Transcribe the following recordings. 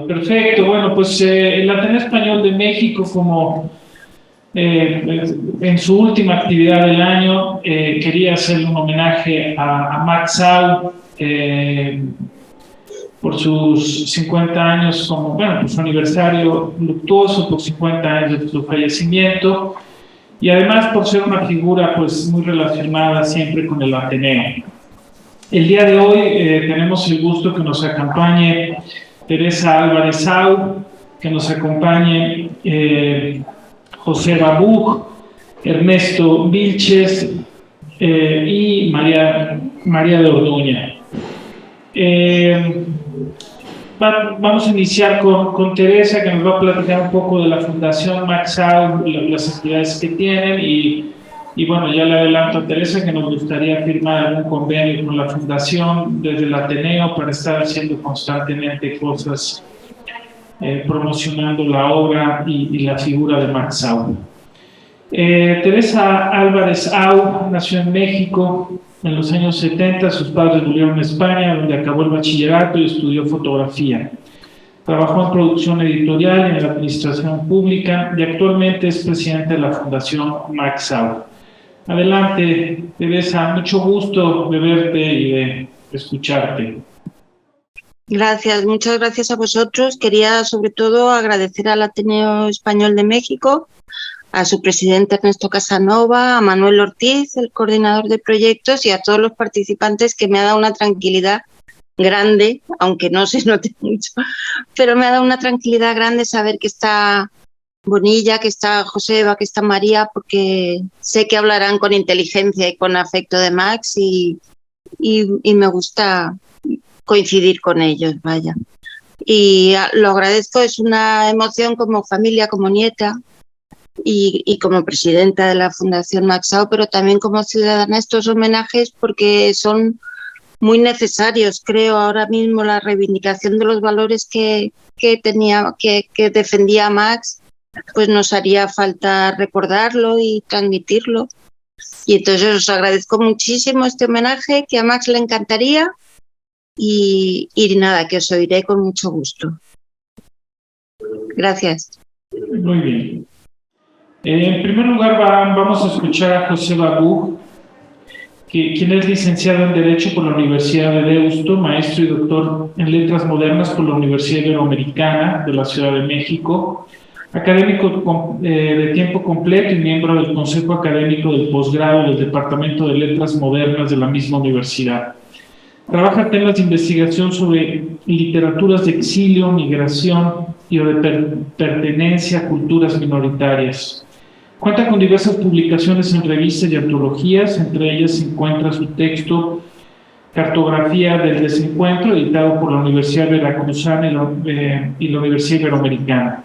Perfecto, bueno, pues el Ateneo Español de México, como en su última actividad del año, quería hacerle un homenaje a Max Sau por sus 50 años, como, bueno, por su aniversario luctuoso, por 50 años de su fallecimiento, y además por ser una figura pues muy relacionada siempre con el Ateneo. El día de hoy tenemos el gusto que nos acompañe Teresa Álvarez Sau, que nos acompañe José Babuj, Ernesto Vilches y María de Orduña. Vamos a iniciar con Teresa, que nos va a platicar un poco de la Fundación Max Sau, las actividades que tienen y bueno, ya le adelanto a Teresa que nos gustaría firmar algún convenio con la Fundación desde el Ateneo para estar haciendo constantemente cosas promocionando la obra y la figura de Max Sau. Teresa Álvarez Sau nació en México en los años 70. Sus padres murieron en España, donde acabó el bachillerato y estudió fotografía. Trabajó en producción editorial y en la administración pública y actualmente es presidente de la Fundación Max Sau. Adelante, Teresa, mucho gusto de verte y de escucharte. Gracias, muchas gracias a vosotros. Quería sobre todo agradecer al Ateneo Español de México, a su presidente Ernesto Casanova, a Manuel Ortiz, el coordinador de proyectos, y a todos los participantes, que me ha dado una tranquilidad grande, aunque no se note mucho, pero me ha dado una tranquilidad grande saber que está Bonilla, que está Joseba, que está María, porque sé que hablarán con inteligencia y con afecto de Max y me gusta coincidir con ellos, vaya. Y lo agradezco, es una emoción como familia, como nieta y como presidenta de la Fundación Max Sau, pero también como ciudadana, estos homenajes porque son muy necesarios, creo, ahora mismo la reivindicación de los valores que defendía Max, pues nos haría falta recordarlo y transmitirlo. Y entonces os agradezco muchísimo este homenaje, que a Max le encantaría, y nada, que os oiré con mucho gusto. Gracias. Muy bien. En primer lugar vamos a escuchar a José Babuj, quien es licenciado en Derecho por la Universidad de Deusto, maestro y doctor en Letras Modernas por la Universidad Iberoamericana de la Ciudad de México, académico de tiempo completo y miembro del Consejo Académico del Posgrado del Departamento de Letras Modernas de la misma universidad. Trabaja temas de investigación sobre literaturas de exilio, migración y de pertenencia a culturas minoritarias. Cuenta con diversas publicaciones en revistas y antologías, entre ellas se encuentra su texto Cartografía del Desencuentro, editado por la Universidad Veracruzana y la Universidad Iberoamericana.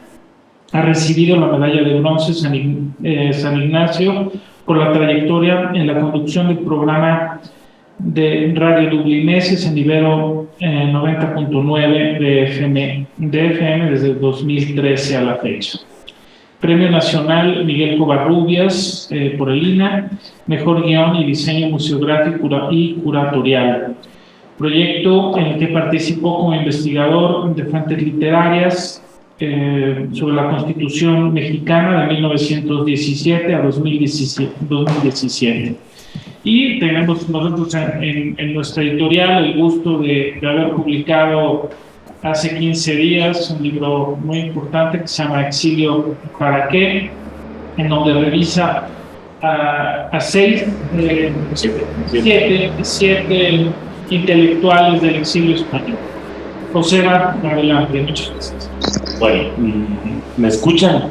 Ha recibido la medalla de bronce San Ignacio por la trayectoria en la conducción del programa de Radio Dublineses en Ibero 90.9 de FM desde 2013 a la fecha. Premio Nacional Miguel Covarrubias por el INA, Mejor Guión y Diseño Museográfico y Curatorial. Proyecto en el que participó como investigador de fuentes literarias sobre la Constitución Mexicana de 1917 a 2017. Y tenemos nosotros en nuestra editorial el gusto de haber publicado hace 15 días un libro muy importante que se llama Exilio ¿para qué?, en donde revisa a siete intelectuales del exilio español. José, adelante, muchas gracias. Bueno, ¿me escuchan?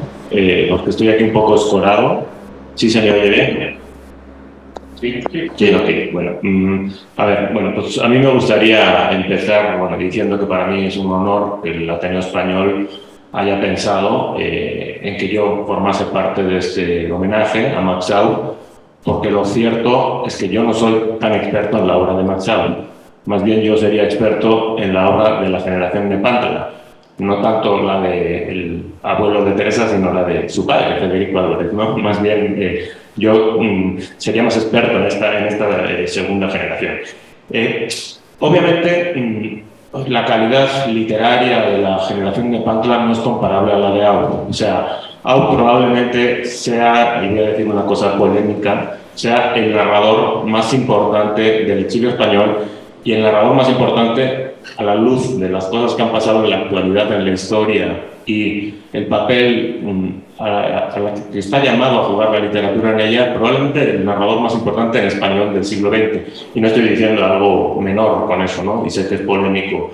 Porque estoy aquí un poco escorado. ¿Sí se me oye bien? Sí, ok. Bueno, a ver, pues a mí me gustaría empezar diciendo que para mí es un honor que el Ateneo Español haya pensado en que yo formase parte de este homenaje a Max Sau, porque lo cierto es que yo no soy tan experto en la obra de Max Sau, más bien yo sería experto en la obra de la generación Nepantla, no tanto la del abuelo de Teresa, sino la de su padre, Federico Álvarez, ¿no? Más bien yo sería más experto en esta segunda generación. Obviamente, la calidad literaria de la generación de Pantla no es comparable a la de Aub. O sea, Aub probablemente sea, y voy a decir una cosa polémica, sea el narrador más importante del exilio español y el narrador más importante a la luz de las cosas que han pasado en la actualidad en la historia y el papel a la que está llamado a jugar la literatura en ella, probablemente el narrador más importante en español del siglo XX. Y no estoy diciendo algo menor con eso, ¿no? Y sé que es polémico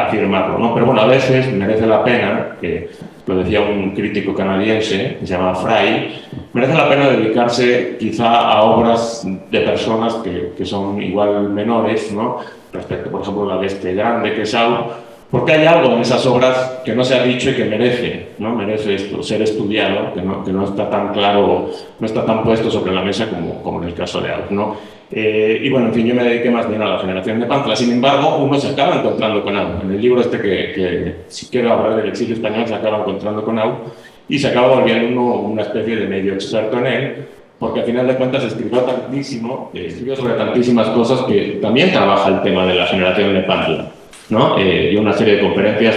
afirmarlo, ¿no? Pero bueno, a veces merece la pena, que lo decía un crítico canadiense, que se llama Fry, merece la pena dedicarse quizá a obras de personas que son igual menores, ¿no? Respecto, por ejemplo, a la de este grande que es Aub, porque hay algo en esas obras que no se ha dicho y que merece, ¿no? Merece esto, ser estudiado, que no está tan claro, no está tan puesto sobre la mesa como en el caso de Aub, ¿no? Y bueno, en fin, yo me dediqué más bien a la generación de Pantla. Sin embargo, uno se acaba encontrando con Aub. En el libro este que si quiero hablar del exilio español, se acaba encontrando con Aub y se acaba volviendo uno una especie de medio experto en él, porque al final de cuentas escribió sobre tantísimas cosas que también trabaja el tema de la generación de Pantla, ¿no? Y una serie de conferencias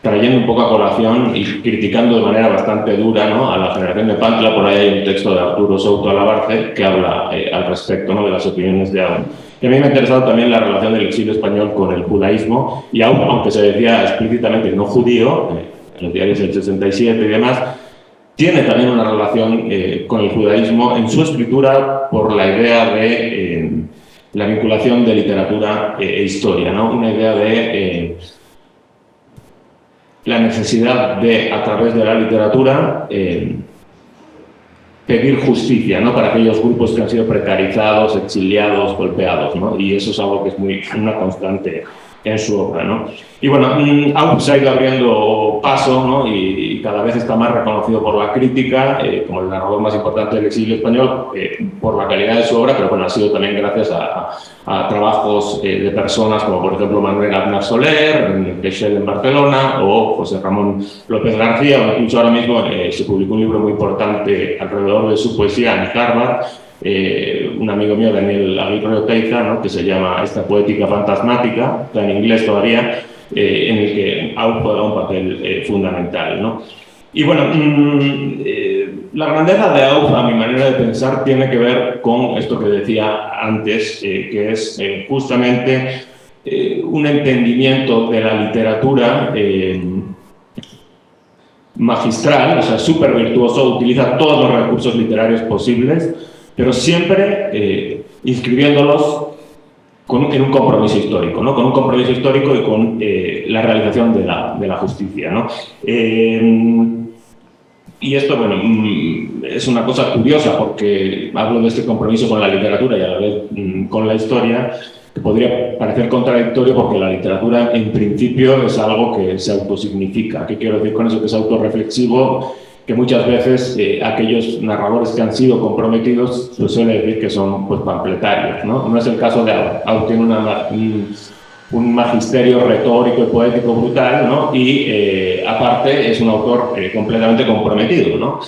trayendo un poco a colación y criticando de manera bastante dura, ¿no?, a la generación de Pantla. Por ahí hay un texto de Arturo Souto Alabarce que habla al respecto, ¿no?, de las opiniones de Aub. Y a mí me ha interesado también la relación del exilio español con el judaísmo, y Aub, aunque se decía explícitamente no judío, en los diarios del 67 y demás, tiene también una relación con el judaísmo en su escritura por la idea de la vinculación de literatura e historia, ¿no? Una idea de la necesidad de, a través de la literatura, pedir justicia, ¿no?, para aquellos grupos que han sido precarizados, exiliados, golpeados, ¿no? Y eso es algo que es una constante en su obra, ¿no? Y bueno, Aub se ha ido abriendo paso, ¿no?, y cada vez está más reconocido por la crítica como el narrador más importante del exilio español por la calidad de su obra, pero bueno, ha sido también gracias a trabajos de personas como por ejemplo Manuel Aznar Soler, Queixel en Barcelona, o José Ramón López García, o incluso ahora mismo se publicó un libro muy importante alrededor de su poesía en Harvard, un amigo mío, Daniel Aguirre Oteiza, ¿no?, que se llama Esta poética fantasmática, está en inglés todavía, en el que Aub juega un papel fundamental, ¿no? Y bueno, la grandeza de Aub, a mi manera de pensar, tiene que ver con esto que decía antes, que es justamente un entendimiento de la literatura magistral, o sea, súper virtuoso, utiliza todos los recursos literarios posibles, pero siempre inscribiéndolos en un compromiso histórico, ¿no? Con un compromiso histórico y con la realización de la justicia, ¿no? Y esto, bueno, es una cosa curiosa porque hablo de este compromiso con la literatura y a la vez con la historia, que podría parecer contradictorio porque la literatura en principio es algo que se autosignifica. ¿Qué quiero decir con eso? Que es autorreflexivo, que muchas veces aquellos narradores que han sido comprometidos se suele decir que son, pues, pamfletarios, ¿no? No es el caso de Aub. Aub tiene un magisterio retórico y poético brutal, ¿no? Y aparte es un autor completamente comprometido, ¿no?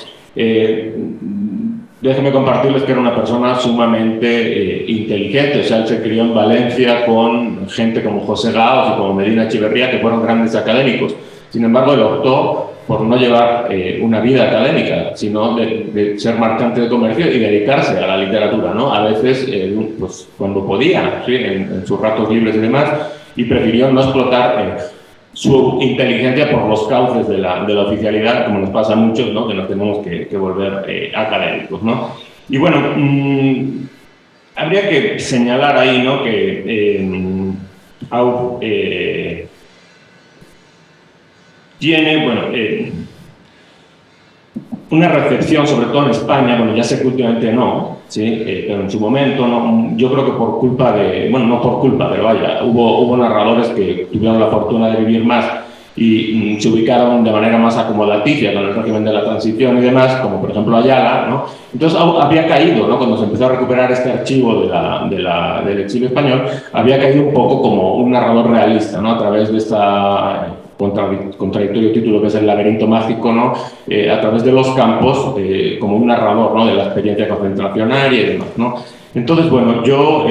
Déjenme compartirles que era una persona sumamente inteligente. O sea, él se crió en Valencia con gente como José Gaos y como Medina Echeverría, que fueron grandes académicos. Sin embargo, él optó por no llevar una vida académica, sino de ser marchante de comercio y dedicarse a la literatura, ¿no? A veces, pues, cuando podía, ¿sí?, en sus ratos libres y demás, y prefirió no explotar su inteligencia por los cauces de la oficialidad, como nos pasa a muchos, ¿no?, que nos tenemos que volver académicos, ¿no? Y bueno, habría que señalar ahí, ¿no?, que Aub tiene, bueno, una recepción, sobre todo en España, bueno, ya sé que últimamente no, ¿sí? Pero en su momento, no, yo creo que por culpa de, bueno, no por culpa, pero vaya, hubo narradores que tuvieron la fortuna de vivir más y se ubicaron de manera más acomodaticia con el régimen de la transición y demás, como por ejemplo Ayala, ¿no? Entonces había caído, ¿no?, cuando se empezó a recuperar este archivo del exilio español, había caído un poco como un narrador realista, ¿no?, a través de esta contradictorio título que es El laberinto mágico, ¿no?, a través de los campos, como un narrador, ¿no?, de la experiencia concentracionaria y demás, ¿no? Entonces, bueno, yo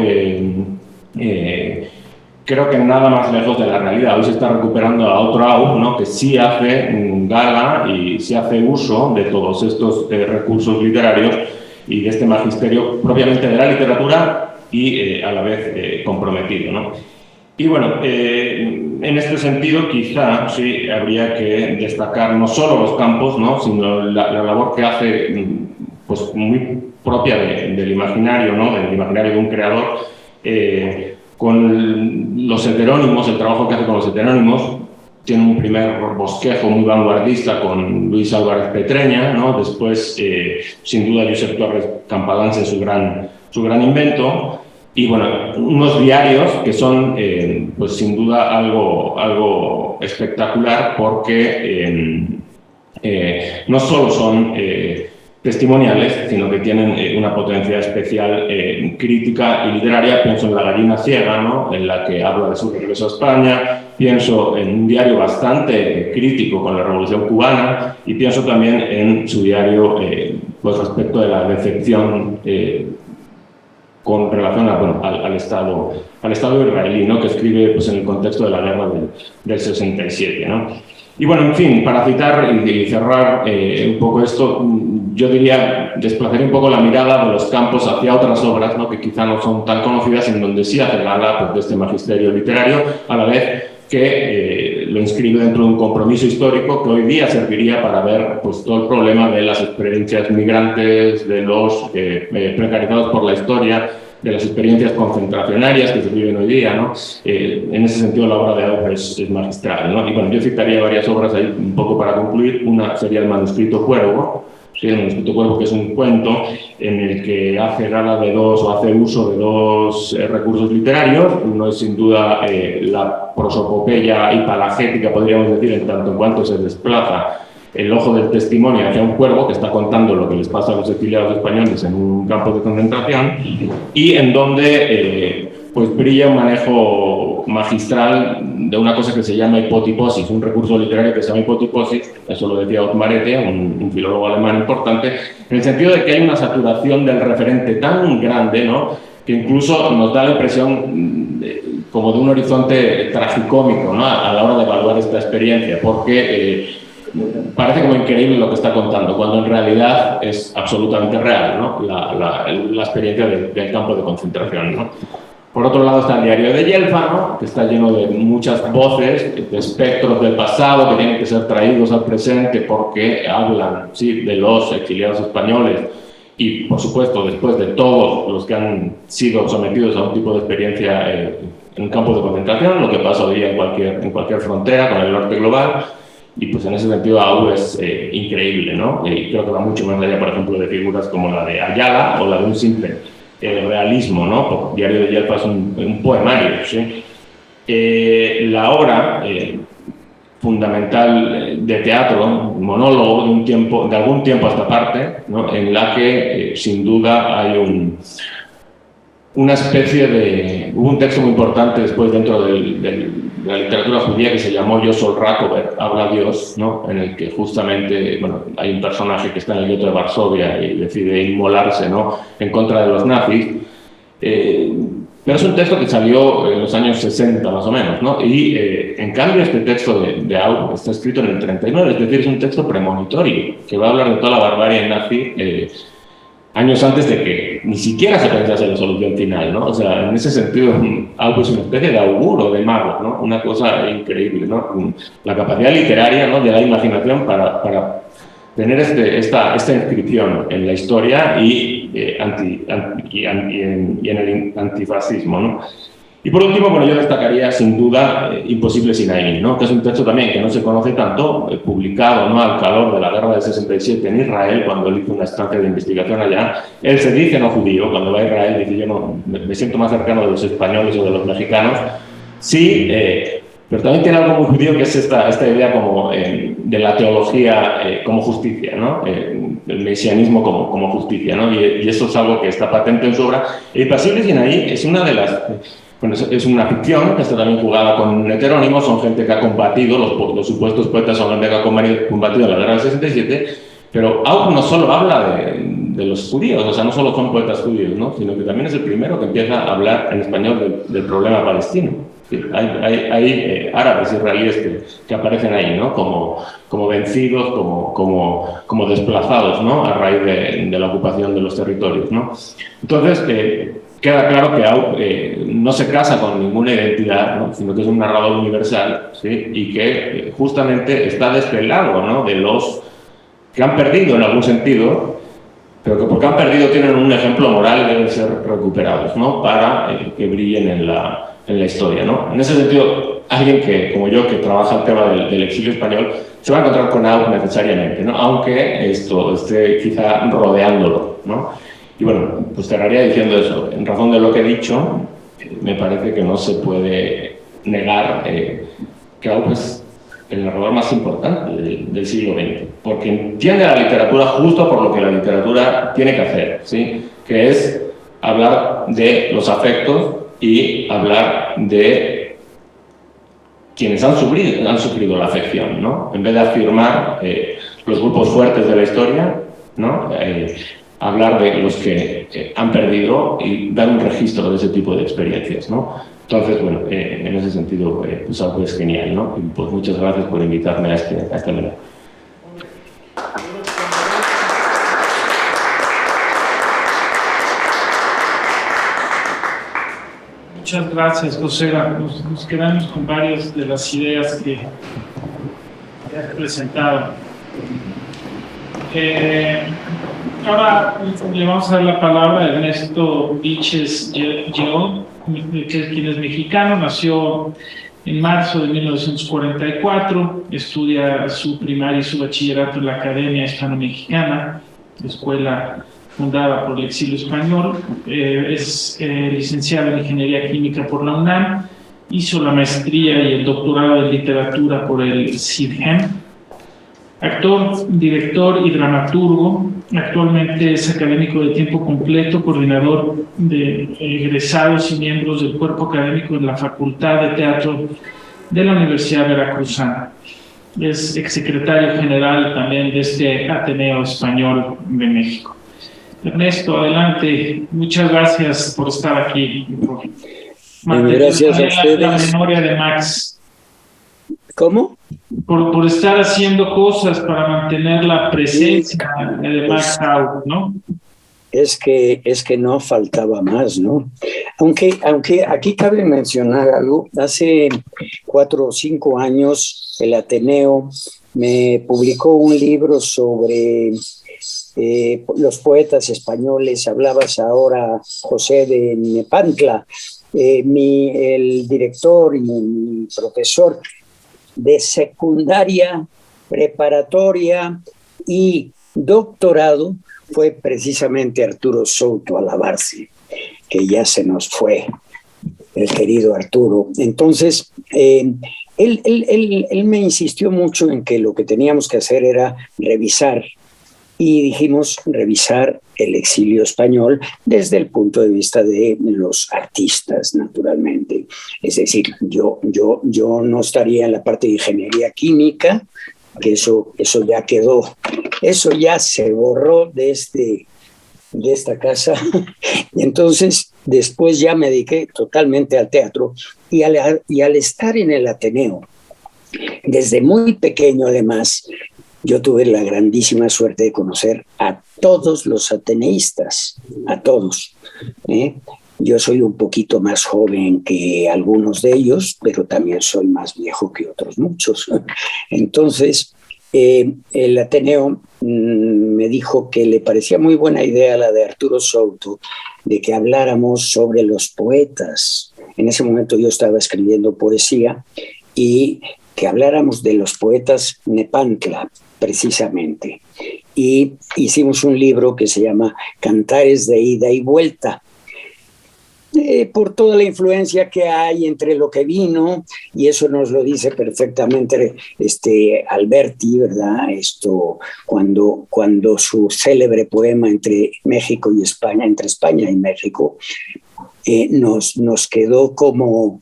creo que nada más lejos de la realidad. Hoy se está recuperando a otro Aub, ¿no?, que sí hace gala y sí hace uso de todos estos recursos literarios y de este magisterio propiamente de la literatura y a la vez comprometido, ¿no? Y bueno, en este sentido quizá sí habría que destacar no solo los campos, ¿no?, sino la labor que hace, pues muy propia del imaginario, ¿no?, del imaginario de un creador, con los heterónimos, el trabajo que hace con los heterónimos. Tiene un primer bosquejo muy vanguardista con Luis Álvarez Petreña, ¿no? Después, sin duda, Josep Torres Campalans, su gran invento. Y bueno, unos diarios que son, pues sin duda, algo espectacular, porque no solo son testimoniales, sino que tienen una potencia especial crítica y literaria. Pienso en La gallina ciega, ¿no?, en la que habla de su regreso a España. Pienso en un diario bastante crítico con la Revolución Cubana, y pienso también en su diario pues respecto de la decepción con relación al Estado israelí, ¿no?, que escribe pues en el contexto de la guerra del 67, ¿no? Y bueno, en fin, para citar y cerrar un poco esto, yo diría, desplazaría un poco la mirada de los campos hacia otras obras, ¿no?, que quizá no son tan conocidas, en donde sí hace gala pues, de este magisterio literario, a la vez que lo inscribe dentro de un compromiso histórico que hoy día serviría para ver pues, todo el problema de las experiencias migrantes, de los precarizados por la historia, de las experiencias concentracionarias que se viven hoy día, ¿no? En ese sentido, la obra de Aub es magistral, ¿no? Y bueno, yo citaría varias obras ahí un poco para concluir. Una sería el manuscrito Cuervo, ¿sí? El manuscrito Cuervo, que es un cuento en el que hace gala de hace uso de dos recursos literarios. Uno es sin duda la prosopopeya hipalagética, podríamos decir, en tanto en cuanto se desplaza el ojo del testimonio hacia un cuervo que está contando lo que les pasa a los exiliados españoles en un campo de concentración, y en donde pues brilla un manejo magistral de una cosa que se llama hipotiposis, un recurso literario que se llama hipotiposis. Eso lo decía Ottmar Ette, un filólogo alemán importante, en el sentido de que hay una saturación del referente tan grande, ¿no?, que incluso nos da la impresión como de un horizonte tragicómico, ¿no?, a la hora de evaluar esta experiencia, porque parece como increíble lo que está contando, cuando en realidad es absolutamente real, ¿no?, la experiencia del campo de concentración, ¿no? Por otro lado está el diario de Yelfa, ¿no?, que está lleno de muchas voces, de espectros del pasado que tienen que ser traídos al presente porque hablan, sí, de los exiliados españoles y, por supuesto, después de todos los que han sido sometidos a un tipo de experiencia en un campo de concentración, lo que pasa hoy día en cualquier frontera con el norte global. Y pues en ese sentido Aub es increíble, ¿no? Y creo que va mucho más allá, por ejemplo, de figuras como la de Ayala o la de un simple realismo, ¿no? Porque Diario de Yelfa es un poemario, ¿sí? La obra fundamental de teatro, un monólogo de algún tiempo a esta parte, ¿no?, en la que sin duda hay una especie de... Hubo un texto muy importante después dentro de la literatura judía que se llamó Yo Sol Rakover, habla Dios, ¿no?, en el que justamente, bueno, hay un personaje que está en el gueto de Varsovia y decide inmolarse, ¿no?, en contra de los nazis. Pero es un texto que salió en los años 60 más o menos, ¿no? Y en cambio este texto de Aub está escrito en el 39, es decir, es un texto premonitorio que va a hablar de toda la barbarie nazi años antes de que ni siquiera se pensase en la solución final, ¿no? O sea, en ese sentido, Aub es una especie de auguro, de mago, ¿no? Una cosa increíble, ¿no? La capacidad literaria, ¿no?, de la imaginación para tener esta inscripción en la historia y en el antifascismo, ¿no? Y por último, bueno, yo destacaría sin duda Imposible sin Ain, ¿no?, que es un texto también que no se conoce tanto, publicado, ¿no?, al calor de la guerra del 67 en Israel, cuando él hizo una estancia de investigación allá. Él se dice no judío, cuando va a Israel dice yo no, me siento más cercano de los españoles o de los mexicanos. Sí, pero también tiene algo muy judío, que es esta idea como de la teología como justicia, ¿no? El mesianismo como justicia, ¿no? Y eso es algo que está patente en su obra. Impasible sin Ain es una de las... Bueno, es una ficción que está también jugada con heterónimos, son gente que ha combatido, los supuestos poetas son gente que ha combatido en la guerra del 67, pero Aub no solo habla de los judíos, o sea, no solo son poetas judíos, ¿no?, sino que también es el primero que empieza a hablar en español del problema palestino. Sí, hay árabes israelíes que aparecen ahí, ¿no? Como vencidos, como desplazados, ¿no? A raíz de la ocupación de los territorios, ¿no? Entonces, queda claro que Aub no se casa con ninguna identidad, ¿no? Sino que es un narrador universal, ¿sí? Y que justamente está de este lado, ¿no? De los que han perdido en algún sentido, pero que porque han perdido tienen un ejemplo moral y deben ser recuperados, ¿no? Para que brillen en la historia, ¿no? En ese sentido, alguien que, como yo, que trabaja el tema del exilio español, se va a encontrar con Aub necesariamente, ¿no? Aunque esto esté quizá rodeándolo, ¿no? Y bueno, pues cerraría diciendo eso. En razón de lo que he dicho, me parece que no se puede negar que Aub es el narrador más importante del siglo XX, porque entiende la literatura justo por lo que la literatura tiene que hacer, ¿sí? Que es hablar de los afectos y hablar de quienes han sufrido la afección, ¿no? En vez de afirmar los grupos fuertes de la historia, ¿no? Hablar de los que han perdido y dar un registro de ese tipo de experiencias, ¿no? Entonces, bueno, en ese sentido, pues algo es genial, ¿no? Y pues muchas gracias por invitarme a este menú. Muchas gracias, José. Nos quedamos con varias de las ideas que has presentado. Ahora le vamos a dar la palabra a Ernesto Vilches Lleó, quien es mexicano, nació en marzo de 1944, estudia su primaria y su bachillerato en la Academia Hispano-Mexicana, escuela fundada por el exilio español. Es licenciado en Ingeniería Química por la UNAM, hizo la maestría y el doctorado en literatura por el CIDGEM. Actor, director y dramaturgo, actualmente es académico de tiempo completo, coordinador de egresados y miembros del cuerpo académico en la Facultad de Teatro de la Universidad Veracruzana. Es exsecretario general también de este Ateneo Español de México. Ernesto, adelante. Muchas gracias por estar aquí. Gracias a ustedes. La memoria de Max. ¿Cómo? Por estar haciendo cosas para mantener la presencia de Max Aub, ¿no? Es que no faltaba más, ¿no? Aunque aquí cabe mencionar algo. Hace 4 o 5 años el Ateneo me publicó un libro sobre los poetas españoles. Hablabas ahora, José, de Nepantla. El director y mi profesor de secundaria, preparatoria y doctorado fue precisamente Arturo Souto Alabarce, que ya se nos fue el querido Arturo. Entonces, él me insistió mucho en que lo que teníamos que hacer era revisar, y dijimos revisar el exilio español desde el punto de vista de los artistas, naturalmente. Es decir, yo no estaría en la parte de ingeniería química, que eso ya quedó, eso ya se borró de esta casa. Y entonces después ya me dediqué totalmente al teatro y al estar en el Ateneo, desde muy pequeño además, yo tuve la grandísima suerte de conocer a todos los ateneístas, a todos. Yo soy un poquito más joven que algunos de ellos, pero también soy más viejo que otros muchos. Entonces, el Ateneo me dijo que le parecía muy buena idea la de Arturo Souto, de que habláramos sobre los poetas. En ese momento yo estaba escribiendo poesía y que habláramos de los poetas Nepantla, precisamente. Y hicimos un libro que se llama Cantares de ida y vuelta, por toda la influencia que hay entre lo que vino, y eso nos lo dice perfectamente Alberti, ¿verdad? Cuando su célebre poema entre México y España, entre España y México, nos quedó como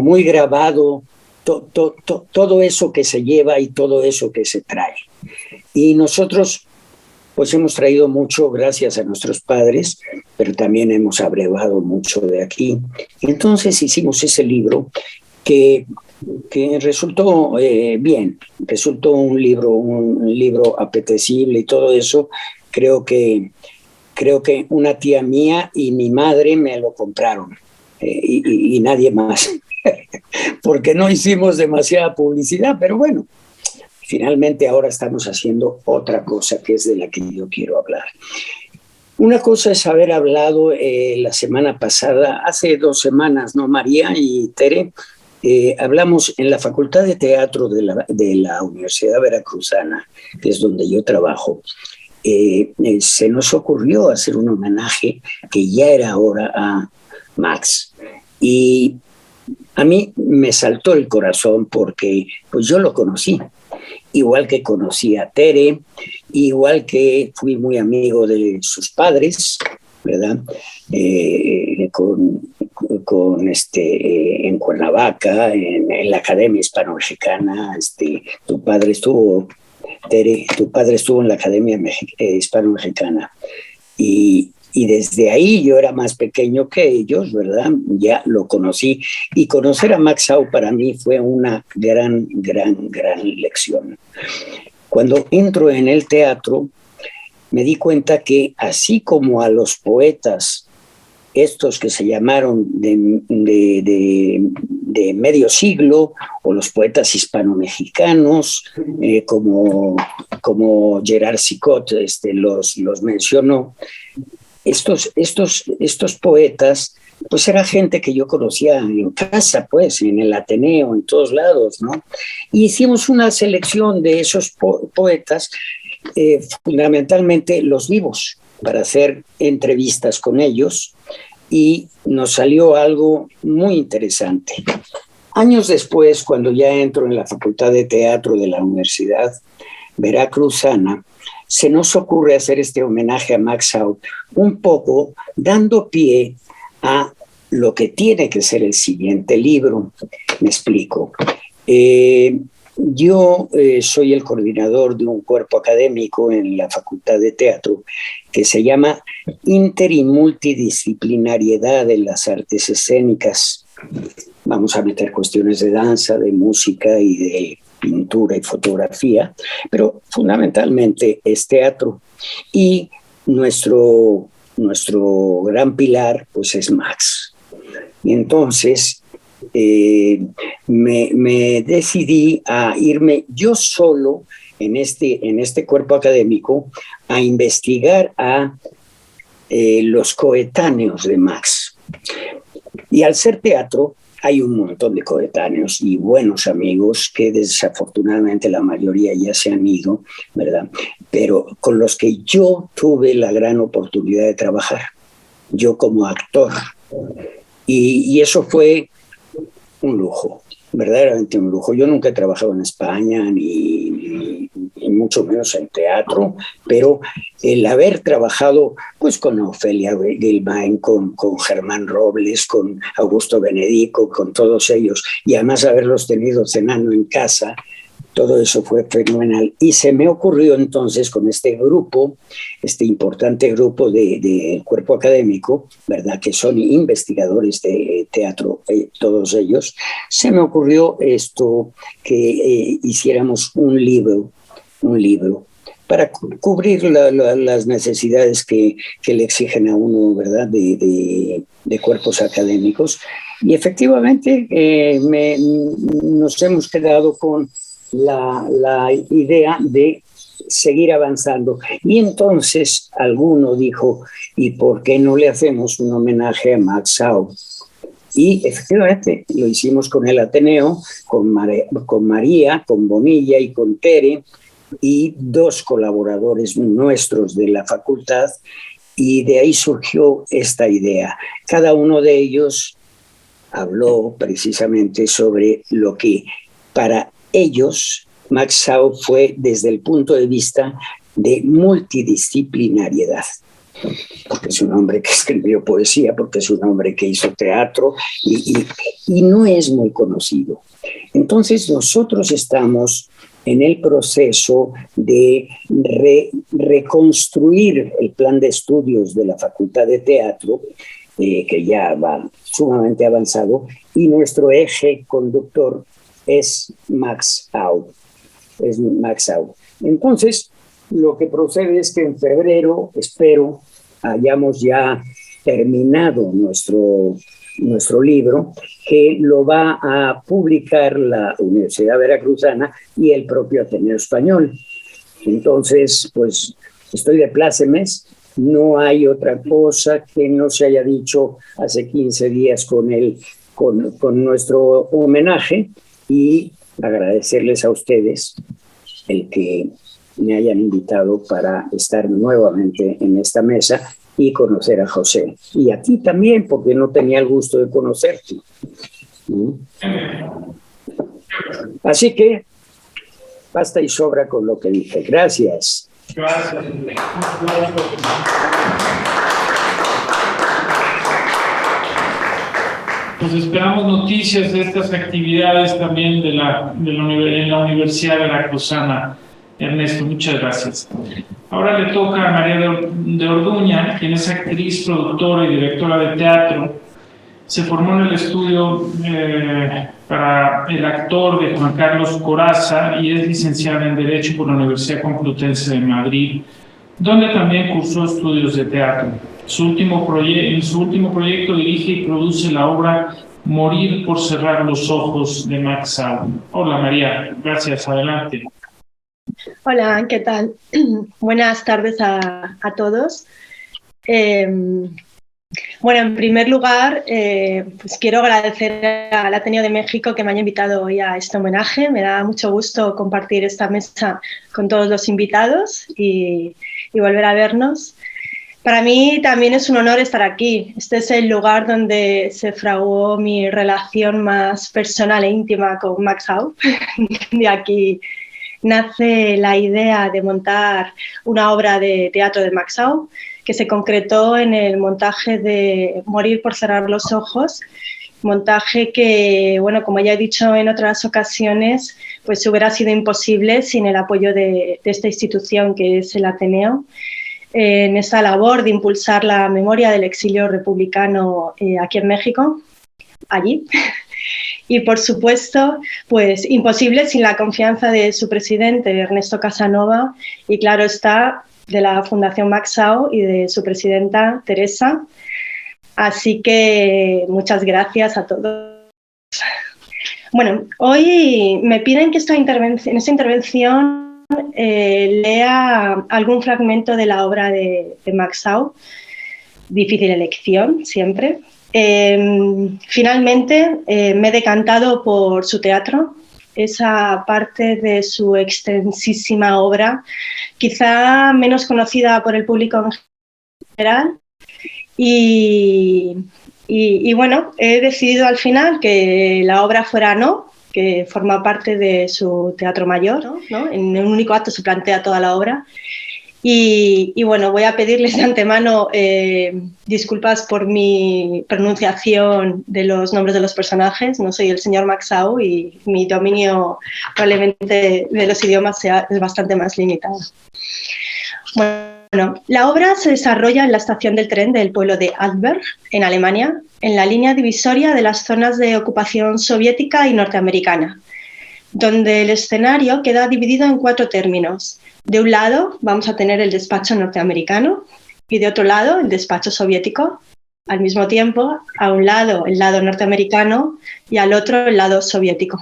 muy grabado todo eso que se lleva y todo eso que se trae. Y nosotros pues hemos traído mucho gracias a nuestros padres, pero también hemos abrevado mucho de aquí. Entonces hicimos ese libro que resultó bien, resultó un libro apetecible y todo eso. Creo que una tía mía y mi madre me lo compraron y nadie más, porque no hicimos demasiada publicidad, pero bueno, finalmente ahora estamos haciendo otra cosa que es de la que yo quiero hablar. Una cosa es haber hablado la semana pasada, hace 2 semanas, ¿no, María y Tere? Hablamos en la Facultad de Teatro de la Universidad Veracruzana, que es donde yo trabajo. Se nos ocurrió hacer un homenaje que ya era hora a Max. Y a mí me saltó el corazón porque pues yo lo conocí, igual que conocí a Tere, igual que fui muy amigo de sus padres, ¿verdad? En Cuernavaca, en la Academia Hispano-Mexicana, tu padre estuvo, Tere, tu padre estuvo en la Academia Hispano-Mexicana y desde ahí yo era más pequeño que ellos, ¿verdad? Ya lo conocí y conocer a Max Au para mí fue una gran lección. Cuando entro en el teatro me di cuenta que así como a los poetas, estos que se llamaron de medio siglo, o los poetas hispano-mexicanos, como Gerard Sicot los mencionó, estos poetas, pues era gente que yo conocía en casa, pues, en el Ateneo, en todos lados, ¿no? Y hicimos una selección de esos poetas, fundamentalmente los vivos, para hacer entrevistas con ellos, y nos salió algo muy interesante. Años después, cuando ya entro en la Facultad de Teatro de la Universidad Veracruzana, se nos ocurre hacer este homenaje a Max Au, un poco dando pie a lo que tiene que ser el siguiente libro. Me explico. Yo soy el coordinador de un cuerpo académico en la Facultad de Teatro que se llama Inter y Multidisciplinariedad de las Artes Escénicas. Vamos a meter cuestiones de danza, de música y de pintura y fotografía, pero fundamentalmente es teatro. Y nuestro gran pilar pues es Max. Y entonces me decidí a irme yo solo en este cuerpo académico a investigar a los coetáneos de Max. Y al ser teatro hay un montón de coetáneos y buenos amigos que desafortunadamente la mayoría ya se han ido, ¿verdad? Pero con los que yo tuve la gran oportunidad de trabajar, yo como actor. Y eso fue un lujo, verdaderamente un lujo. Yo nunca he trabajado en España, ni mucho menos en teatro, pero el haber trabajado pues con Ofelia Guilmain, con Germán Robles, con Augusto Benedico, con todos ellos, y además haberlos tenido cenando en casa, todo eso fue fenomenal. Y se me ocurrió entonces con este grupo, este importante grupo de cuerpo académico, ¿verdad? Que son investigadores de teatro, todos ellos, se me ocurrió esto, que hiciéramos un libro para cubrir las necesidades que le exigen a uno, ¿verdad? De cuerpos académicos. Y efectivamente nos hemos quedado con la idea de seguir avanzando. Y entonces alguno dijo, ¿y por qué no le hacemos un homenaje a Max Au? Y efectivamente lo hicimos con el Ateneo, con María, con Bonilla y con Tere, y 2 colaboradores nuestros de la facultad, y de ahí surgió esta idea. Cada uno de ellos habló precisamente sobre lo que para ellos Max Au fue desde el punto de vista de multidisciplinariedad, porque es un hombre que escribió poesía, porque es un hombre que hizo teatro y no es muy conocido. Entonces nosotros estamos en el proceso de reconstruir el plan de estudios de la Facultad de Teatro, que ya va sumamente avanzado, y nuestro eje conductor es Max Au. Entonces, lo que procede es que en febrero, espero, hayamos ya terminado nuestro libro, que lo va a publicar la Universidad Veracruzana y el propio Ateneo Español. Entonces, pues, estoy de plácemes. No hay otra cosa que no se haya dicho hace 15 días con nuestro homenaje, y agradecerles a ustedes el que me hayan invitado para estar nuevamente en esta mesa y conocer a José. Y a ti también, porque no tenía el gusto de conocerte. Así que basta y sobra con lo que dije. Gracias. Gracias. Pues esperamos noticias de estas actividades también en la Universidad Veracruzana. Ernesto, muchas gracias. Ahora le toca a María de Orduña, quien es actriz, productora y directora de teatro. Se formó en el estudio para el actor de Juan Carlos Corazza y es licenciada en Derecho por la Universidad Complutense de Madrid, donde también cursó estudios de teatro. En su último proyecto dirige y produce la obra Morir por cerrar los ojos de Max Au. Hola María, gracias, adelante. Hola, ¿qué tal? Buenas tardes a todos. Bueno, en primer lugar, pues quiero agradecer al Ateneo de México que me haya invitado hoy a este homenaje. Me da mucho gusto compartir esta mesa con todos los invitados y volver a vernos. Para mí también es un honor estar aquí. Este es el lugar donde se fraguó mi relación más personal e íntima con Max Au. De aquí nace la idea de montar una obra de teatro de Max Au, que se concretó en el montaje de Morir por cerrar los ojos, montaje que, bueno, como ya he dicho en otras ocasiones, pues hubiera sido imposible sin el apoyo de esta institución que es el Ateneo, en esta labor de impulsar la memoria del exilio republicano aquí en México, allí. Y, por supuesto, pues imposible sin la confianza de su presidente, Ernesto Casanova, y claro está, de la Fundación Max Au y de su presidenta, Teresa. Así que muchas gracias a todos. Bueno, hoy me piden que en esta intervención lea algún fragmento de la obra de Max Au. Difícil elección, siempre. Finalmente me he decantado por su teatro, esa parte de su extensísima obra, quizá menos conocida por el público en general. Y bueno, he decidido al final que la obra fuera No, que forma parte de su teatro mayor, ¿no? En un único acto se plantea toda la obra. Y bueno, voy a pedirles de antemano disculpas por mi pronunciación de los nombres de los personajes. No soy el señor Max Au y mi dominio probablemente de los idiomas es bastante más limitado. Bueno, la obra se desarrolla en la estación del tren del pueblo de Altberg, en Alemania, en la línea divisoria de las zonas de ocupación soviética y norteamericana, donde el escenario queda dividido en 4 términos. De un lado vamos a tener el despacho norteamericano y de otro lado el despacho soviético. Al mismo tiempo, a un lado el lado norteamericano y al otro el lado soviético.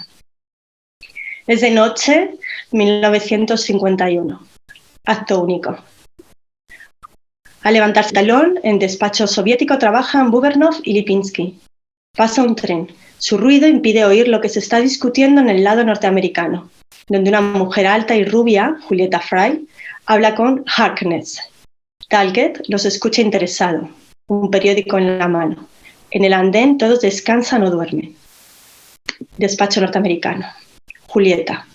Es de noche, 1951. Acto único. Al levantarse el talón, en despacho soviético trabajan Bubernov y Lipinski. Pasa un tren. Su ruido impide oír lo que se está discutiendo en el lado norteamericano, donde una mujer alta y rubia, Julieta Frey, habla con Harkness. Talcott los escucha interesado, un periódico en la mano. En el andén todos descansan o duermen. Despacho norteamericano. Julieta.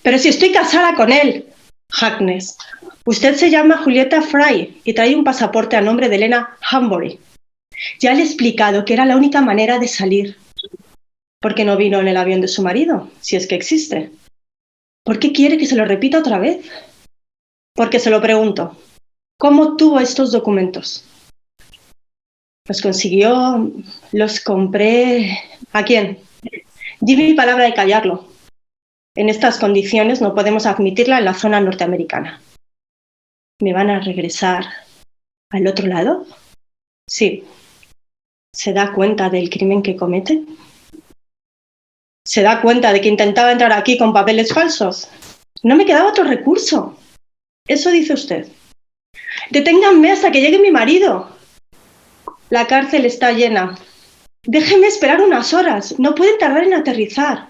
Pero si estoy casada con él. Harkness. Usted se llama Julieta Frey y trae un pasaporte a nombre de Elena Hambury. Ya le he explicado que era la única manera de salir. ¿Por qué no vino en el avión de su marido, si es que existe? ¿Por qué quiere que se lo repita otra vez? Porque se lo pregunto. ¿Cómo tuvo estos documentos? ¿Los consiguió? ¿Los compré? ¿A quién? Di mi palabra de callarlo. En estas condiciones no podemos admitirla en la zona norteamericana. ¿Me van a regresar al otro lado? Sí. ¿Se da cuenta del crimen que comete? ¿Se da cuenta de que intentaba entrar aquí con papeles falsos? No me quedaba otro recurso. Eso dice usted. Deténganme hasta que llegue mi marido. La cárcel está llena. Déjenme esperar unas horas. No pueden tardar en aterrizar.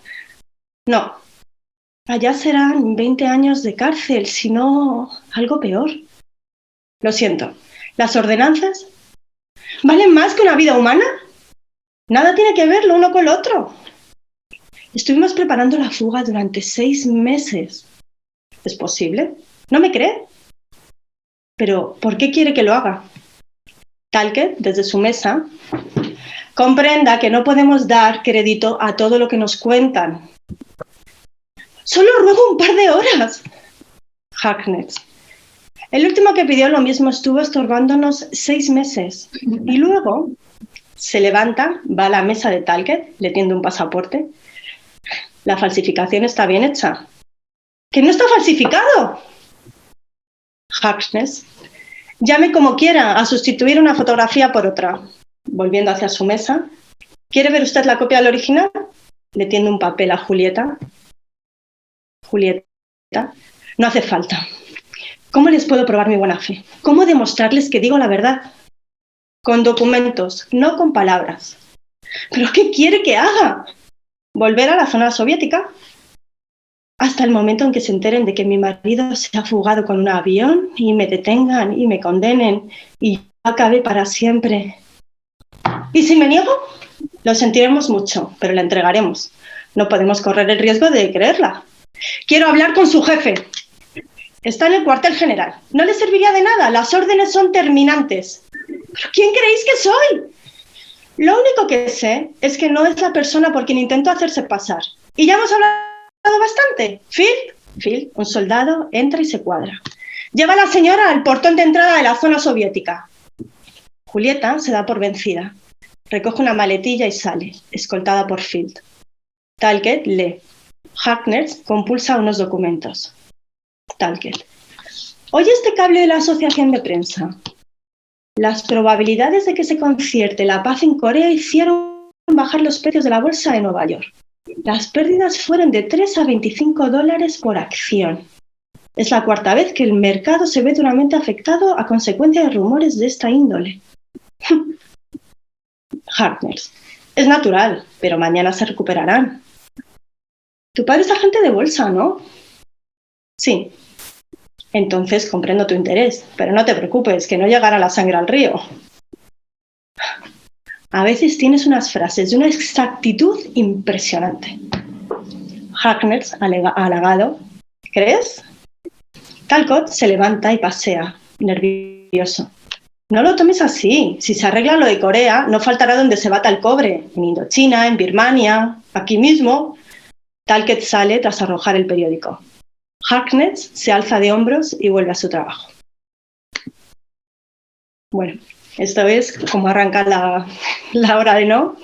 No. Allá serán 20 años de cárcel, si no algo peor. Lo siento. ¿Las ordenanzas valen más que una vida humana? Nada tiene que ver lo uno con lo otro. Estuvimos preparando la fuga durante 6 meses. ¿Es posible? ¿No me cree? Pero, ¿por qué quiere que lo haga? Talcott, desde su mesa, comprenda que no podemos dar crédito a todo lo que nos cuentan. Solo ruego un par de horas. Harkness. El último que pidió lo mismo estuvo estorbándonos 6 meses. Y luego se levanta, va a la mesa de Talcott, le tiende un pasaporte. La falsificación está bien hecha. ¡Que no está falsificado! Harkness. Llame como quiera a sustituir una fotografía por otra. Volviendo hacia su mesa. ¿Quiere ver usted la copia del original? Le tiende un papel a Julieta. Julieta. No hace falta. ¿Cómo les puedo probar mi buena fe? ¿Cómo demostrarles que digo la verdad? Con documentos, no con palabras. ¿Pero qué quiere que haga? ¿Volver a la zona soviética? Hasta el momento en que se enteren de que mi marido se ha fugado con un avión y me detengan y me condenen y yo acabe para siempre. ¿Y si me niego? Lo sentiremos mucho, pero la entregaremos. No podemos correr el riesgo de creerla. Quiero hablar con su jefe. Está en el cuartel general. No le serviría de nada. Las órdenes son terminantes. ¿Pero quién creéis que soy? Lo único que sé es que no es la persona por quien intentó hacerse pasar. Y ya hemos hablado bastante. Phil, un soldado, entra y se cuadra. Lleva a la señora al portón de entrada de la zona soviética. Julieta se da por vencida. Recoge una maletilla y sale, escoltada por Phil. Talcott lee. Harkness compulsa unos documentos. Talcott. ¿Oye este cable de la Asociación de Prensa? Las probabilidades de que se concierte la paz en Corea hicieron bajar los precios de la bolsa de Nueva York. Las pérdidas fueron de $3 a $25 por acción. Es la 4ª vez que el mercado se ve duramente afectado a consecuencia de rumores de esta índole. Harkness. Es natural, pero mañana se recuperarán. Tu padre es agente de bolsa, ¿no? Sí. Entonces comprendo tu interés, pero no te preocupes, que no llegará la sangre al río. A veces tienes unas frases de una exactitud impresionante. Harkness, halagado. ¿Crees? Talcott se levanta y pasea, nervioso. No lo tomes así. Si se arregla lo de Corea, no faltará donde se bata el cobre. En Indochina, en Birmania, aquí mismo. Talcott sale tras arrojar el periódico. Harkness se alza de hombros y vuelve a su trabajo. Bueno, esto es como arranca la hora de no.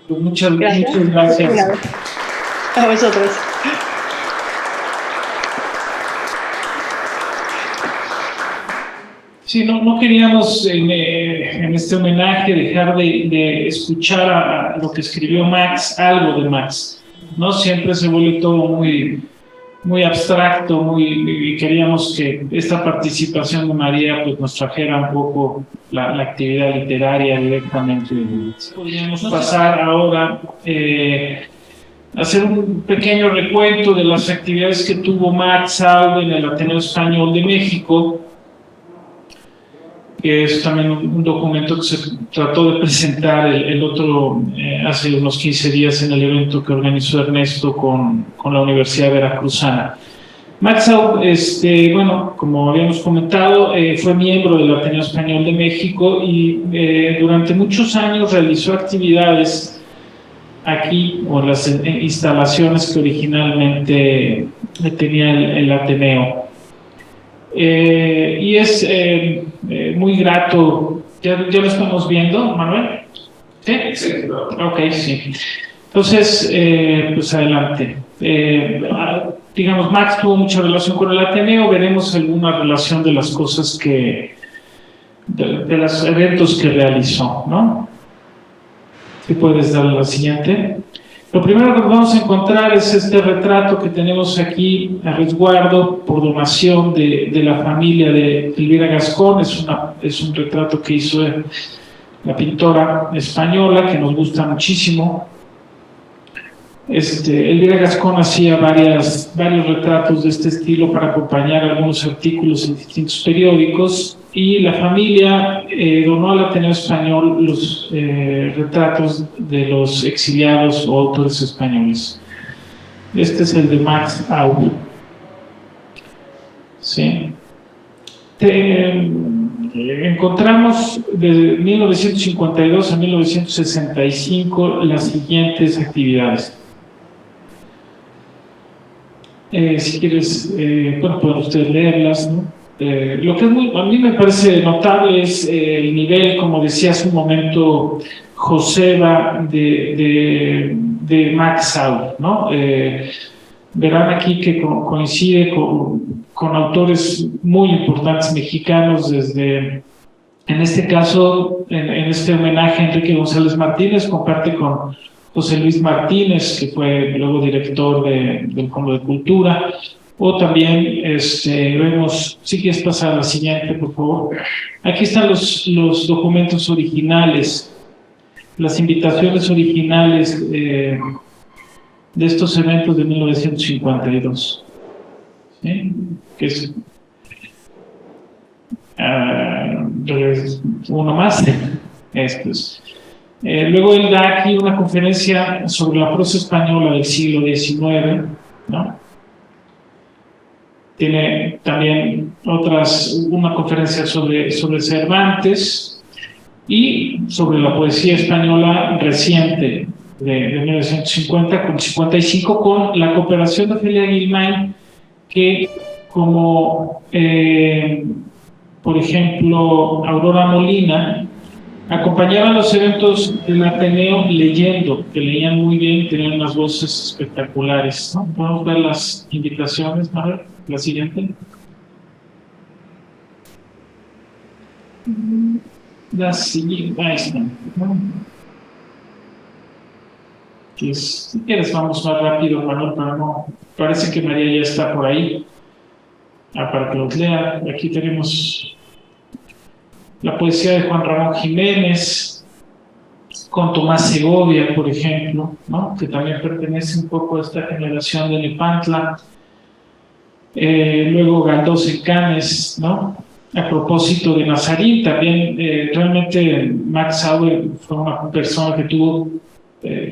Pues muchas gracias. A vosotros. Sí, no queríamos en este homenaje dejar de escuchar a lo que escribió Max, algo de Max, ¿no? Siempre se vuelve todo muy abstracto, y queríamos que esta participación de María pues nos trajera un poco la actividad literaria directamente. Podríamos pasar ahora a hacer un pequeño recuento de las actividades que tuvo Max Saud en el Ateneo Español de México, que es también un documento que se trató de presentar el otro hace unos 15 días en el evento que organizó Ernesto con la Universidad Veracruzana. Max Saud, bueno, como habíamos comentado, fue miembro del Ateneo Español de México y durante muchos años realizó actividades aquí, o en las instalaciones que originalmente tenía el Ateneo. Y es muy grato. ¿Ya lo estamos viendo, Manuel? ¿Sí? Sí. Ok, sí. Entonces, pues adelante. Digamos, Max tuvo mucha relación con el Ateneo. Veremos alguna relación de las cosas de los eventos que realizó, ¿no? Si puedes dar la siguiente. Lo primero que vamos a encontrar es este retrato que tenemos aquí a resguardo por donación de la familia de Elvira Gascón. Es un retrato que hizo la pintora española, que nos gusta muchísimo. Elvira Gascón hacía varios retratos de este estilo para acompañar algunos artículos en distintos periódicos, y la familia donó al Ateneo Español los retratos de los exiliados o autores españoles. Este es el de Max Aub. ¿Sí? Encontramos de 1952 a 1965 las siguientes actividades. Si quieres, bueno, pueden ustedes leerlas, ¿no? Lo que a mí me parece notable es el nivel, como decía hace un momento Joseba, de Max Aub, ¿no? Verán aquí que coincide con autores muy importantes mexicanos, en este caso, en este homenaje a Enrique González Martínez, comparte con José Luis Martínez, que fue luego director del Fondo de Cultura. O también vemos, si quieres pasar a la siguiente, por favor. Aquí están los documentos originales, las invitaciones originales de estos eventos de 1952. ¿Sí? Que es uno más. Estos. Luego él da aquí una conferencia sobre la prosa española del siglo XIX, ¿no? Tiene también una conferencia sobre Cervantes y sobre la poesía española reciente de 1950 con 55, con la cooperación de Ofelia Guilmán, que como por ejemplo Aurora Molina acompañaban los eventos del Ateneo leyendo, que leían muy bien y tenían unas voces espectaculares, ¿no? Podemos ver las invitaciones, Manuel, la siguiente. La siguiente, ahí están, ¿no? Si quieres vamos más rápido, Manuel, pero no, parece que María ya está por ahí, para que los lea. Aquí tenemos la poesía de Juan Ramón Jiménez, con Tomás Segovia, por ejemplo, ¿no? Que también pertenece un poco a esta generación de Nepantla. Luego Galdós en Canes, ¿no? A propósito de Nazarín, también realmente Max Aub fue una persona que tuvo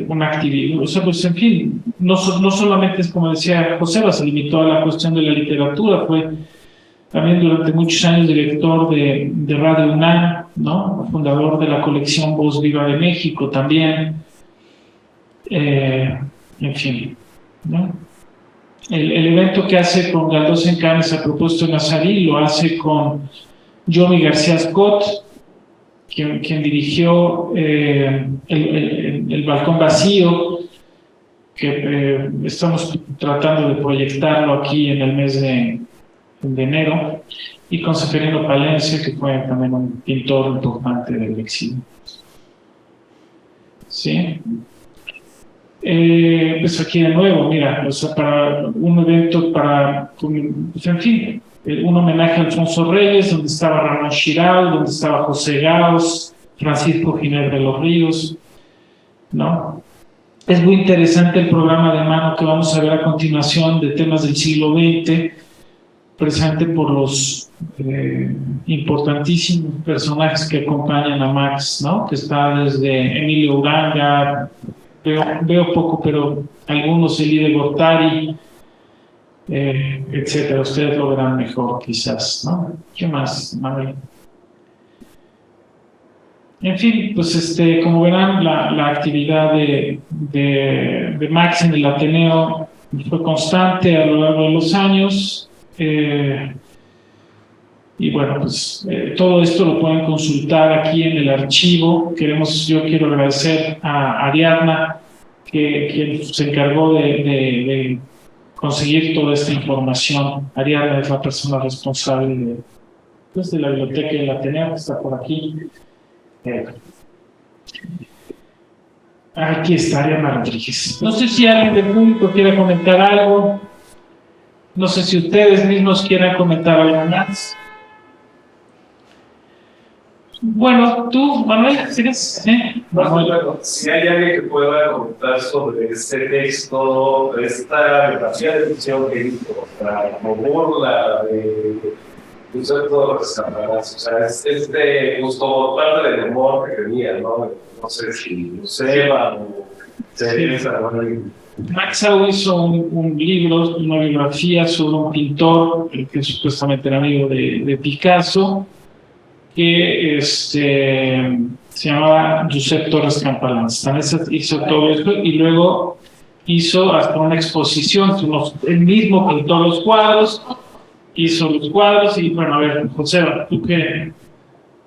una actividad, o sea, pues en fin, no solamente es como decía Joseba, se limitó a la cuestión de la literatura, fue también durante muchos años director de Radio UNAM, ¿no? Fundador de la colección Voz Viva de México también. En fin, ¿no? El evento que hace con Galdós en Canes a propósito de Nazarí lo hace con Yomi García Scott, quien dirigió el Balcón Vacío, que estamos tratando de proyectarlo aquí en el mes de enero, y con Seferino Palencia, que fue también un pintor importante del exilio. ¿Sí? Pues aquí de nuevo, mira, o sea, para un evento pues en fin, un homenaje a Alfonso Reyes, donde estaba Ramón Chiral, donde estaba José Gaos, Francisco Giner de los Ríos, ¿no? Es muy interesante el programa de mano que vamos a ver a continuación de temas del siglo XX, precisamente por los importantísimos personajes que acompañan a Max, ¿no? Que está desde Emilio Uranga, veo poco, pero algunos, Elie de Gortari, etcétera. Ustedes lo verán mejor, quizás, ¿no? ¿Qué más, Manuel? En fin, pues como verán, la actividad de Max en el Ateneo fue constante a lo largo de los años. Y bueno, pues todo esto lo pueden consultar aquí en el archivo. Yo quiero agradecer a Ariadna, quien se encargó de conseguir toda esta información. Ariadna es la persona responsable de la biblioteca del Ateneo, que está por aquí. Aquí está Ariadna Rodríguez. No sé si alguien del público quiera comentar algo. No sé si ustedes mismos quieran comentar algo más. Bueno, tú, Manuel, ¿sigues? Bueno, si hay alguien que pueda comentar sobre este texto, esta biografía de ficción que hizo, como burla de Torres Campalanz, o sea, pues como parte del humor que tenía, ¿no? No sé si lo sepan o Max Au hizo un libro, una biografía sobre un pintor que supuestamente era amigo de Picasso, que se llamaba Josep Torres Campalanz. También hizo todo esto y luego hizo hasta una exposición. Él mismo pintó los cuadros, hizo los cuadros y bueno, a ver, José, ¿tú qué?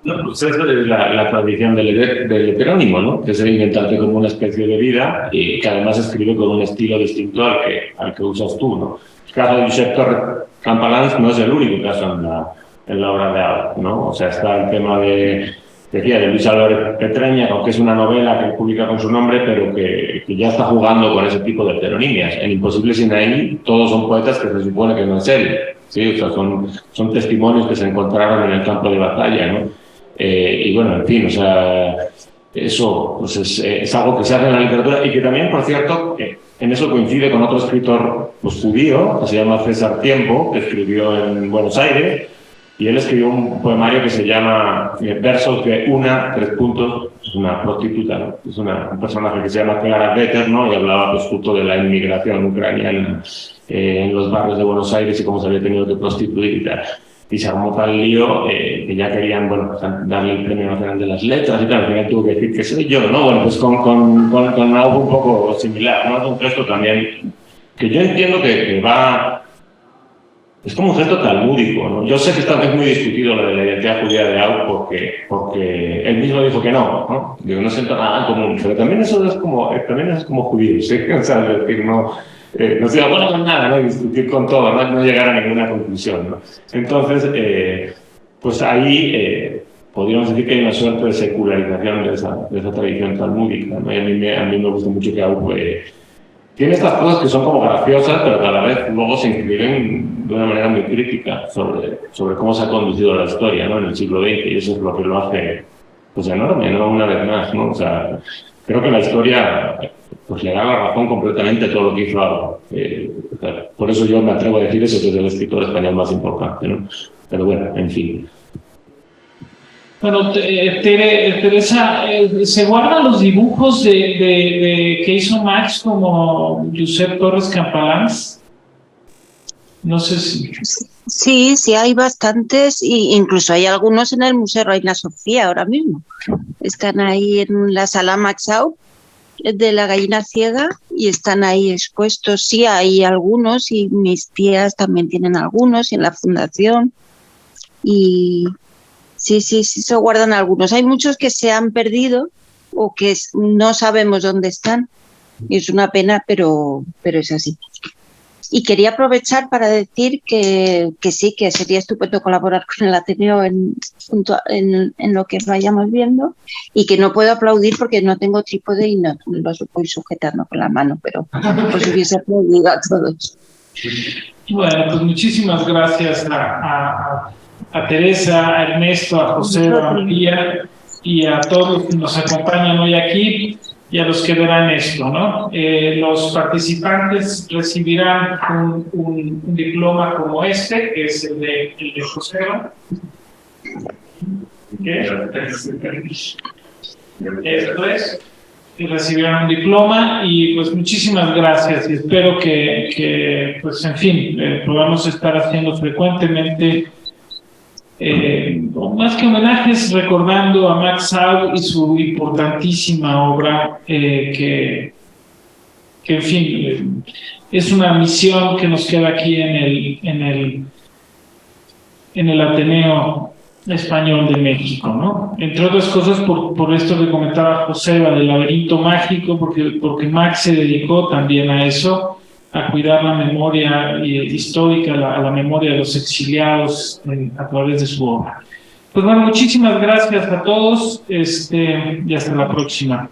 No, pues es la tradición del heterónimo, ¿no? Que es el inventarte como una especie de vida y que además escribe con un estilo distinto al que usas tú, ¿no? El caso de Josep Torres Campalanz no es el único caso en la obra de Au, ¿no? O sea, está el tema de Luis Álvarez Petreña, aunque es una novela que publica con su nombre, pero que ya está jugando con ese tipo de heteronimias. En Imposible Sinaí, todos son poetas que se supone que no es él, ¿sí? O sea, son testimonios que se encontraron en el campo de batalla, ¿no? Y bueno, en fin, o sea, eso pues es algo que se hace en la literatura y que también, por cierto, en eso coincide con otro escritor pues, judío, que se llama César Tiempo, que escribió en Buenos Aires, y él escribió un poemario que se llama Versos de una, 3 puntos, es una prostituta, ¿no? Es un personaje que se llama Clara Vetter, ¿no? Y hablaba pues justo de la inmigración ucraniana en los barrios de Buenos Aires y cómo se había tenido que prostituir y tal. Y se armó tal lío que ya querían, bueno, pues, darle el Premio Nacional de las Letras y tal. Al final tuvo que decir que soy yo, ¿no? Bueno, pues con algo un poco similar, ¿no? Es un gesto también que yo entiendo que va... Es como un gesto talmúdico, ¿no? Yo sé que esta vez muy discutido lo de la identidad judía de Au porque él mismo dijo que no Digo, no siento nada en común, pero también eso es como judío, ¿sí? O sea, es decir, no se da bueno con nada, ¿no? Discutir con todo, no llegar a ninguna conclusión, ¿no? Entonces, pues ahí podríamos decir que hay una suerte de secularización de esa tradición talmúdica, ¿no? Y a mí me gusta mucho que Au tiene estas cosas que son como graciosas, pero que a la vez luego se inscriben de una manera muy crítica sobre cómo se ha conducido la historia, ¿no? En el siglo XX, y eso es lo que lo hace pues enorme, ¿no? Una vez más, ¿no? O sea, creo que la historia pues le da la razón completamente a todo lo que hizo Au. O sea, por eso yo me atrevo a decir eso, que es el escritor español más importante, ¿no? Pero bueno, en fin. Bueno, Teresa, ¿se guardan los dibujos que hizo Max como Josep Torres Campalanz? No sé si... Sí, hay bastantes, y incluso hay algunos en el Museo Reina Sofía ahora mismo. Están ahí en la sala Max Au de la Gallina Ciega y están ahí expuestos. Sí, hay algunos y mis tías también tienen algunos y en la fundación. Y sí, se guardan algunos. Hay muchos que se han perdido o que no sabemos dónde están. Y es una pena, pero es así. Y quería aprovechar para decir que sí, que sería estupendo colaborar con el Ateneo en lo que vayamos viendo y que no puedo aplaudir porque no tengo trípode y no los voy sujetando con la mano, pero pues hubiese aplaudido a todos. Bueno, pues muchísimas gracias a Teresa, a Ernesto, a José, a María y a todos los que nos acompañan hoy aquí y a los que verán esto, ¿no? Los participantes recibirán un diploma como este, que es el de José. Esto es, y recibirán un diploma y pues muchísimas gracias y espero que pues en fin, podamos estar haciendo frecuentemente más que homenajes, recordando a Max Saab y su importantísima obra, que en fin, es una misión que nos queda aquí en el Ateneo Español de México, ¿no? Entre otras cosas por esto que comentaba Joseba del laberinto mágico, porque Max se dedicó también a eso, a cuidar la memoria histórica, a la memoria de los exiliados a través de su obra. Pues bueno, muchísimas gracias a todos, y hasta la próxima.